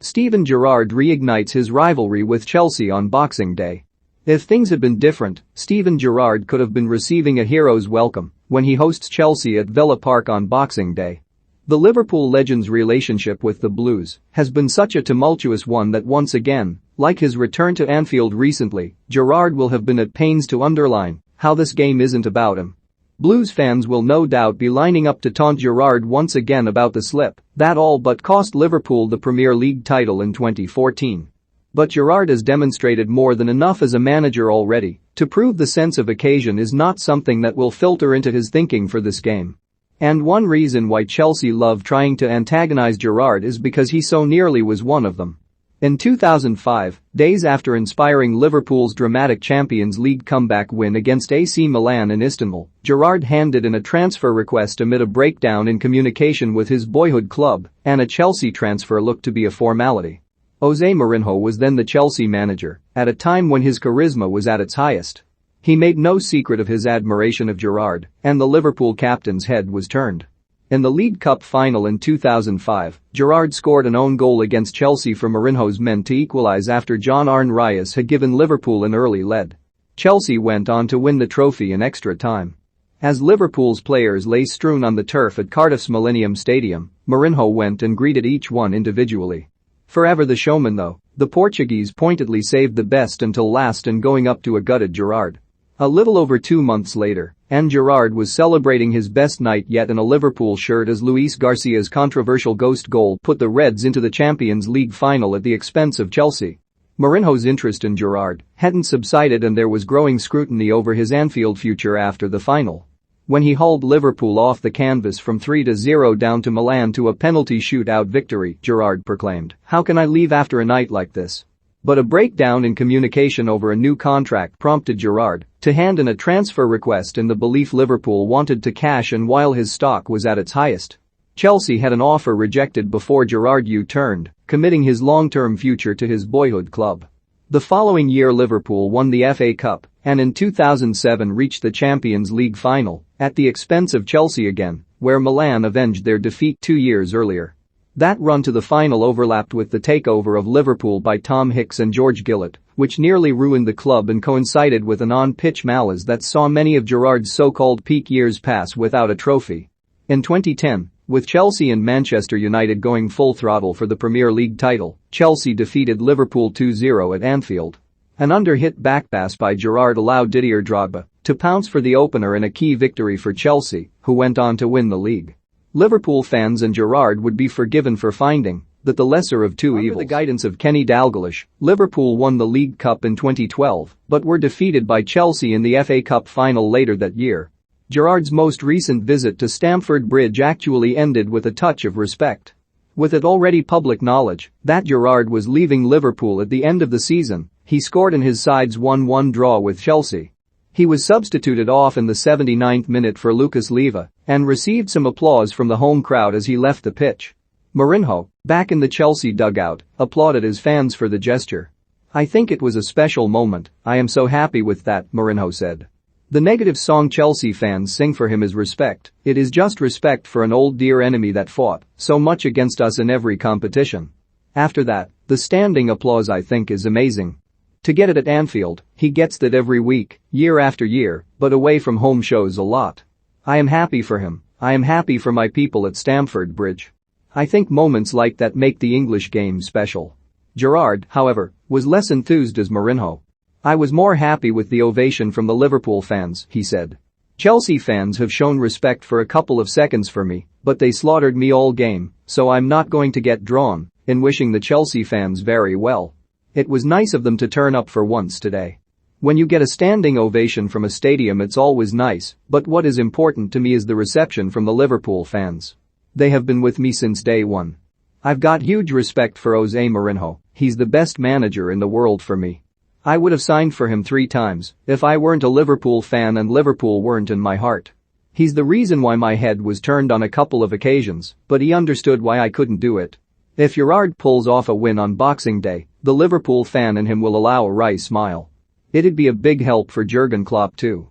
Steven Gerrard reignites his rivalry with Chelsea on Boxing Day. If things had been different, Steven Gerrard could have been receiving a hero's welcome when he hosts Chelsea at Villa Park on Boxing Day. The Liverpool legend's relationship with the Blues has been such a tumultuous one that once again, like his return to Anfield recently, Gerrard will have been at pains to underline how this game isn't about him. Blues fans will no doubt be lining up to taunt Gerrard once again about the slip that all but cost Liverpool the Premier League title in 2014. But Gerrard has demonstrated more than enough as a manager already to prove the sense of occasion is not something that will filter into his thinking for this game. And one reason why Chelsea love trying to antagonize Gerrard is because he so nearly was one of them. In 2005, days after inspiring Liverpool's dramatic Champions League comeback win against AC Milan in Istanbul, Gerrard handed in a transfer request amid a breakdown in communication with his boyhood club, and a Chelsea transfer looked to be a formality. Jose Mourinho was then the Chelsea manager, at a time when his charisma was at its highest. He made no secret of his admiration of Gerrard, and the Liverpool captain's head was turned. In the League Cup final in 2005, Gerrard scored an own goal against Chelsea for Mourinho's men to equalise after John Arne Rios had given Liverpool an early lead. Chelsea went on to win the trophy in extra time. As Liverpool's players lay strewn on the turf at Cardiff's Millennium Stadium, Mourinho went and greeted each one individually. Forever the showman though, the Portuguese pointedly saved the best until last in going up to a gutted Gerrard. A little over 2 months later, and Gerrard was celebrating his best night yet in a Liverpool shirt as Luis Garcia's controversial ghost goal put the Reds into the Champions League final at the expense of Chelsea. Mourinho's interest in Gerrard hadn't subsided and there was growing scrutiny over his Anfield future after the final. When he hauled Liverpool off the canvas from 3-0 down to Milan to a penalty shootout victory, Gerrard proclaimed, "How can I leave after a night like this?" But a breakdown in communication over a new contract prompted Gerrard to hand in a transfer request in the belief Liverpool wanted to cash in while his stock was at its highest. Chelsea had an offer rejected before Gerrard U-turned, committing his long-term future to his boyhood club. The following year Liverpool won the FA Cup and in 2007 reached the Champions League final at the expense of Chelsea again, where Milan avenged their defeat 2 years earlier. That run to the final overlapped with the takeover of Liverpool by Tom Hicks and George Gillett, which nearly ruined the club and coincided with an on-pitch malaise that saw many of Gerrard's so-called peak years pass without a trophy. In 2010, with Chelsea and Manchester United going full throttle for the Premier League title, Chelsea defeated Liverpool 2-0 at Anfield. An under-hit backpass by Gerrard allowed Didier Drogba to pounce for the opener in a key victory for Chelsea, who went on to win the league. Liverpool fans and Gerrard would be forgiven for finding that the lesser of two evils. Under the guidance of Kenny Dalglish, Liverpool won the League Cup in 2012 but were defeated by Chelsea in the FA Cup final later that year. Gerrard's most recent visit to Stamford Bridge actually ended with a touch of respect. With it already public knowledge that Gerrard was leaving Liverpool at the end of the season, he scored in his side's 1-1 draw with Chelsea. He was substituted off in the 79th minute for Lucas Leiva and received some applause from the home crowd as he left the pitch. Mourinho, back in the Chelsea dugout, applauded his fans for the gesture. "I think it was a special moment, I am so happy with that," Mourinho said. The negative song Chelsea fans sing for him is respect. It is just respect for an old dear enemy that fought so much against us in every competition. After that, the standing applause I think is amazing. To get it at Anfield, he gets that every week, year after year, but away from home shows a lot. I am happy for him. I am happy for my people at Stamford Bridge. I think moments like that make the English game special. Gerrard, however, was less enthused as Mourinho. "I was more happy with the ovation from the Liverpool fans," he said. "Chelsea fans have shown respect for a couple of seconds for me, but they slaughtered me all game, so I'm not going to get drawn in wishing the Chelsea fans very well. It was nice of them to turn up for once today. When you get a standing ovation from a stadium it's always nice, but what is important to me is the reception from the Liverpool fans. They have been with me since day one. I've got huge respect for Jose Mourinho, he's the best manager in the world for me. I would have signed for him 3 times if I weren't a Liverpool fan and Liverpool weren't in my heart. He's the reason why my head was turned on a couple of occasions, but he understood why I couldn't do it. If Gerrard pulls off a win on Boxing Day, the Liverpool fan in him will allow a wry smile. It'd be a big help for Jurgen Klopp too."